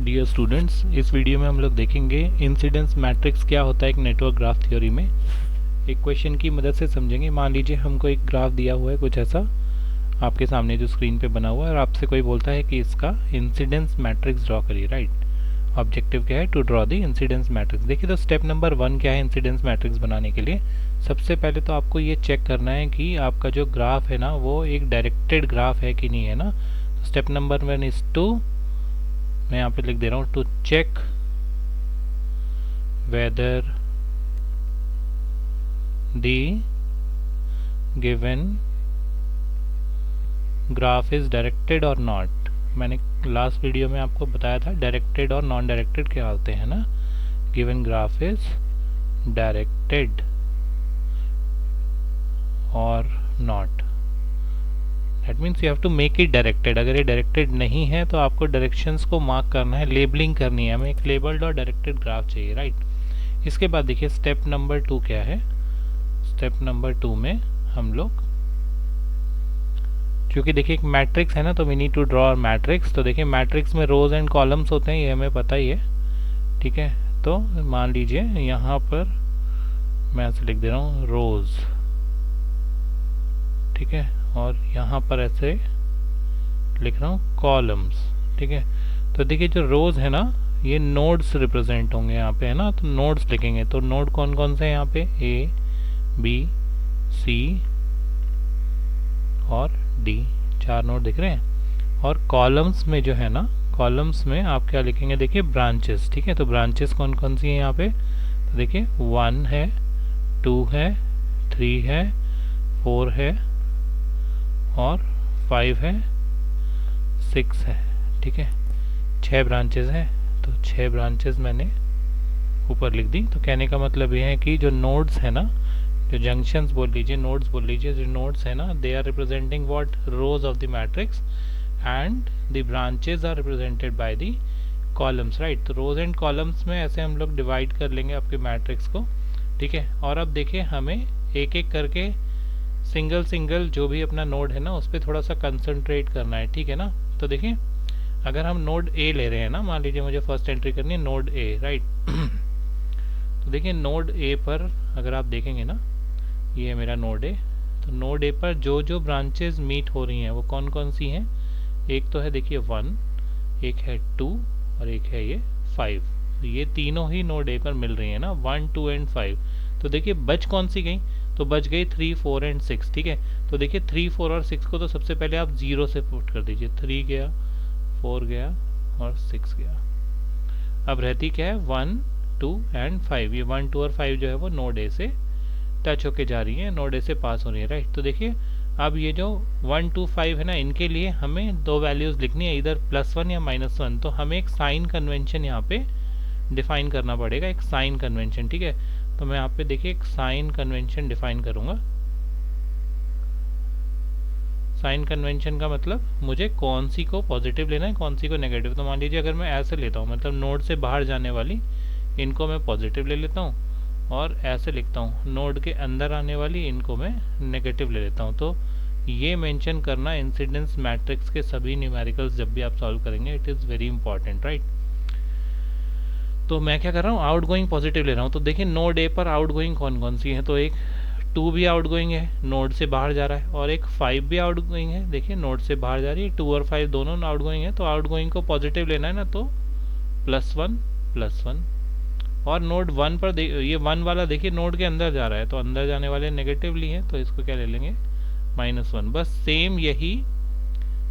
Dear students, इस video में हम लोग देखेंगे इंसिडेंस मैट्रिक्स क्या होता है एक नेटवर्क ग्राफ थ्योरी में। एक क्वेश्चन की मदद से समझेंगे। मान लीजिए हमको एक ग्राफ दिया हुआ है कुछ ऐसा आपके सामने जो स्क्रीन पे बना हुआ है, और आपसे कोई बोलता है कि इसका इंसिडेंस मैट्रिक्स ड्रॉ करिए। राइट, ऑब्जेक्टिव क्या है? To draw the incidence matrix. देखिए, तो स्टेप नंबर 1 क्या है इंसिडेंस मैट्रिक्स बनाने के लिए? सबसे पहले तो आपको ये चेक करना है कि आपका जो ग्राफ है ना वो एक डायरेक्टेड ग्राफ है कि नहीं है ना। तो स्टेप नंबर 1 इज टू, मैं यहाँ पे लिख दे रहा हूँ, to check whether the given graph is directed or not. मैंने लास्ट वीडियो में आपको बताया था डायरेक्टेड और नॉन डायरेक्टेड क्या होते हैं ना। Given graph is directed or not, that means you have to make it directed. अगर ये डायरेक्टेड नहीं है तो आपको डायरेक्शंस को मार्क करना है, लेबलिंग करनी है। हमें एक लेबल्ड और डायरेक्टेड ग्राफ चाहिए। राइट, इसके बाद देखिए स्टेप नंबर 2 क्या है। स्टेप नंबर 2 में हम लोग, क्योंकि देखिए एक मैट्रिक्स है ना, तो we need to draw matrix. तो देखिए मैट्रिक्स में रोज एंड कॉलम्स होते हैं, ये हमें पता ही है। ठीक है, तो मान लीजिए यहाँ पर मैं ऐसे लिख दे रहा हूँ रोज, ठीक है, और यहाँ पर ऐसे लिख रहा हूँ कॉलम्स। ठीक है, तो देखिए जो रोज है ना ये नोड्स रिप्रेजेंट होंगे यहाँ पे, है ना। तो नोड्स लिखेंगे, तो नोड कौन कौन से हैं यहाँ पे? ए, बी, सी और डी, 4 नोड दिख रहे हैं। और कॉलम्स में जो है ना, कॉलम्स में आप क्या लिखेंगे? देखिए ब्रांचेस। ठीक है, तो ब्रांचेस कौन कौन सी हैं यहाँ पे? तो देखिए 1 है, 2 है, 3 है, 4 है और 5 है, 6 है। ठीक है, 6 ब्रांचेस हैं, तो 6 ब्रांचेस मैंने ऊपर लिख दी। तो कहने का मतलब ये है कि जो नोड्स है ना, जो जंक्शंस बोल लीजिए, नोड्स बोल लीजिए, जो नोड्स है ना, they are representing what? Rows of the matrix and the branches are represented by the columns. Right, तो रोज एंड कॉलम्स में ऐसे हम लोग डिवाइड कर लेंगे आपके मैट्रिक्स को। ठीक है, और अब देखिए हमें एक एक करके सिंगल सिंगल जो भी अपना नोड है ना उस पर थोड़ा सा कंसंट्रेट करना है। ठीक है ना, तो देखिए अगर हम नोड ए ले रहे हैं ना, मान लीजिए मुझे फर्स्ट एंट्री करनी है नोड ए। राइट, तो देखिए नोड ए पर अगर आप देखेंगे ना, ये है मेरा नोड ए। तो नोड ए पर जो जो ब्रांचेस मीट हो रही हैं वो कौन कौन सी हैं? एक तो है देखिए 1, एक है 2 और एक है ये 5। तो ये तीनों ही नोड ए पर मिल रही है ना, 1, 2 एंड 5। तो देखिए बच कौन सी गई? तो बच गई 3, 4 एंड 6। ठीक है, तो देखिए 3, 4 और 6 को तो सबसे पहले आप 0 से पुट कर दीजिए। 3 गया, 4 गया और 6 गया। अब रहती क्या है? 1, 2 एंड 5। ये 1, 2 और 5 जो है वो नोड ए से टच होके जा रही है, नोड ए से पास हो रही है। राइट, तो देखिए अब ये जो 1, 2, 5 है ना, इनके लिए हमें 2 वैल्यूज लिखनी है, इधर +1 या -1। तो हमें एक साइन कन्वेंशन यहाँ पे डिफाइन करना पड़ेगा, एक साइन कन्वेंशन। ठीक है, तो मैं यहाँ पे देखिए एक साइन कन्वेंशन डिफाइन करूंगा। साइन कन्वेंशन का मतलब मुझे कौन सी को पॉजिटिव लेना है, कौन सी को नेगेटिव। तो मान लीजिए अगर मैं ऐसे लेता हूँ, मतलब नोड से बाहर जाने वाली इनको मैं पॉजिटिव ले लेता हूँ, और ऐसे लिखता हूँ नोड के अंदर आने वाली इनको मैं नेगेटिव ले लेता हूँ। तो ये मेंशन करना इंसिडेंस मैट्रिक्स के सभी न्यूमेरिकल्स जब भी आप सॉल्व करेंगे, it is very important. Right, तो मैं क्या कर रहा हूँ? आउट गोइंग पॉजिटिव ले रहा हूँ। तो देखिए नोड ए पर आउट गोइंग कौन कौन सी है? तो एक 2 भी आउट गोइंग है, नोड से बाहर जा रहा है, और एक 5 भी आउट गोइंग है, देखिए नोड से बाहर जा रही है। 2 और 5 दोनों आउट गोइंग है, तो आउट गोइंग को पॉजिटिव लेना है ना, तो +1, +1। और नोड 1 पर ये 1 वाला देखिए नोड के अंदर जा रहा है, तो अंदर जाने वाले नेगेटिवली हैं, तो इसको क्या ले लेंगे? -1। बस सेम यही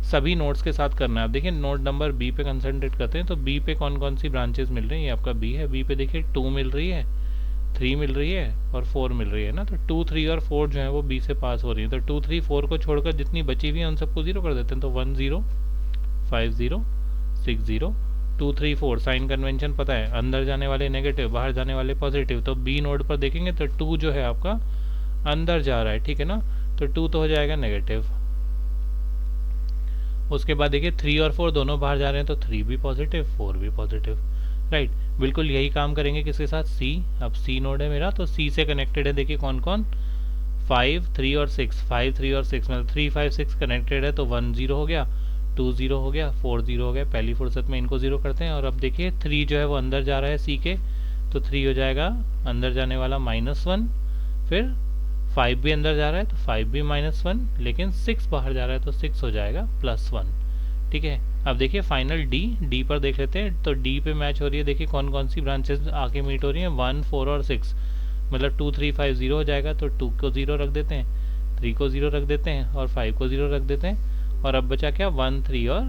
सभी नोड्स के साथ करना है। अब देखिए नोड नंबर बी पे कंसंट्रेट करते हैं। तो बी पे कौन कौन सी ब्रांचेस मिल रही हैं? ये आपका बी है। बी पे देखिए 2 मिल रही है, 3 मिल रही है और 4 मिल रही है ना। तो 2, 3 और 4 जो है वो बी से पास हो रही है। तो 2, 3, 4 को छोड़कर जितनी बची हुई है उन सबको 0 कर देते हैं। तो 1, 0, 5, 0, 6, 0, 2, 3, 4। साइन कन्वेंशन पता है, अंदर जाने वाले नेगेटिव, बाहर जाने वाले पॉजिटिव। तो बी नोड पर देखेंगे तो 2 जो है आपका अंदर जा रहा है। ठीक है ना, तो 2 तो हो जाएगा नेगेटिव। उसके बाद देखिए 3 और 4 दोनों बाहर जा रहे हैं, तो 3 भी पॉजिटिव, 4 भी पॉजिटिव। राइट, बिल्कुल यही काम करेंगे किसके साथ? सी। अब सी नोड है मेरा, तो सी से कनेक्टेड है देखिए कौन कौन? 5, 3 और 6। 5, 3 और 6 मतलब 3, 5, 6 कनेक्टेड है, तो 1, 0 हो गया। 2 0 हो गया, 4 0 हो गया, पहली फुर्सत में इनको 0 करते हैं। और अब देखिए 3 जो है वो अंदर जा रहा है सी के, तो 3 हो जाएगा अंदर जाने वाला -1, फिर 5 भी अंदर जा रहा है तो 5 भी -1, लेकिन 6 बाहर जा रहा है तो 6 हो जाएगा +1। ठीक है, अब देखिए फाइनल डी पर देख लेते हैं। तो डी पे मैच हो रही है, देखिए कौन कौन सी ब्रांचेस आके मीट हो रही हैं, 1 4 और 6, मतलब 2 3 5 0 हो जाएगा। तो 2 को 0 रख देते हैं, 3 को 0 रख देते हैं और 5 को 0 रख देते हैं। और अब बचा क्या, 1 3 और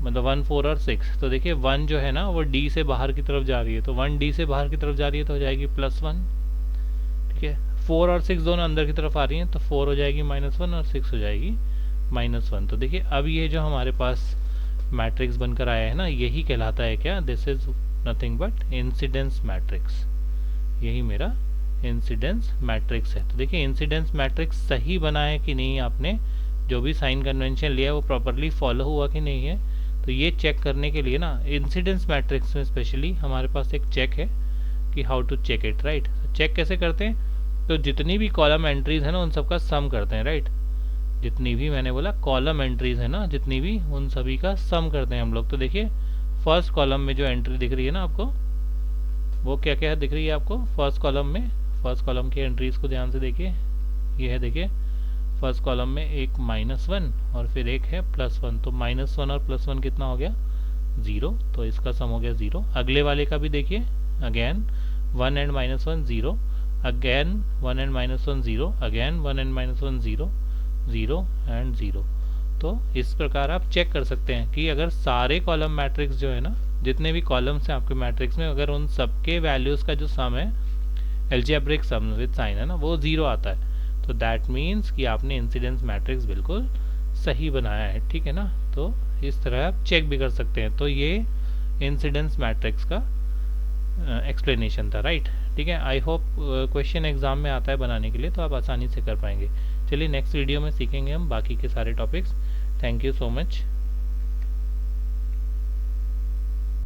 मतलब 1 4 और 6। तो देखिए 1 जो है ना वो डी से बाहर की तरफ जा रही है, तो 1 डी से बाहर की तरफ जा रही है तो हो जाएगी +1। ठीक है, 4 और 6 दोनों अंदर की तरफ आ रही हैं, तो 4 हो जाएगी -1 और 6 हो जाएगी -1। तो देखिए अब ये जो हमारे पास मैट्रिक्स बनकर आया है ना, यही कहलाता है क्या, this is nothing but incidence matrix. यही मेरा इंसिडेंस मैट्रिक्स है। तो देखिए इंसिडेंस मैट्रिक्स सही बना है कि नहीं, आपने जो भी साइन कन्वेंशन लिया है वो प्रॉपरली फॉलो हुआ कि नहीं है। तो ये चेक करने के लिए ना इंसिडेंस मैट्रिक्स में स्पेशली हमारे पास एक चेक है कि how to check it, right. Check कैसे करते हैं, तो जितनी भी कॉलम एंट्रीज है ना उन सबका सम करते हैं, राइट। जितनी भी मैंने बोला कॉलम एंट्रीज है ना, जितनी भी, उन सभी का सम करते हैं हम लोग। तो देखिए फर्स्ट कॉलम में जो एंट्री दिख रही है ना आपको, वो क्या क्या दिख रही है आपको फर्स्ट कॉलम में। फर्स्ट कॉलम की एंट्रीज को ध्यान से देखिए, ये है देखिए फर्स्ट कॉलम में एक -1 और फिर एक है +1। तो -1 और +1 कितना हो गया, 0। तो इसका सम हो गया 0। अगले वाले का भी देखिए, again 1 and -1 0, again 1 and -1 0, again 1 and -1 0, 0 and 0। तो इस प्रकार आप चेक कर सकते हैं कि अगर सारे कॉलम मैट्रिक्स जो है ना, जितने भी कॉलम्स हैं आपके मैट्रिक्स में, अगर उन सबके वैल्यूज़ का जो सम है, एल्जेब्रिक सम विद साइन है ना, वो 0 आता है, तो दैट मीन्स कि आपने इंसिडेंस मैट्रिक्स बिल्कुल सही बनाया है। ठीक है ना, तो इस तरह आप चेक भी कर सकते हैं। तो ये इंसिडेंस मैट्रिक्स का एक्सप्लेनेशन था, राइट। ठीक है, आई होप क्वेश्चन एग्जाम में आता है बनाने के लिए, तो आप आसानी से कर पाएंगे। चलिए नेक्स्ट वीडियो में सीखेंगे हम बाकी के सारे topics. Thank you so much.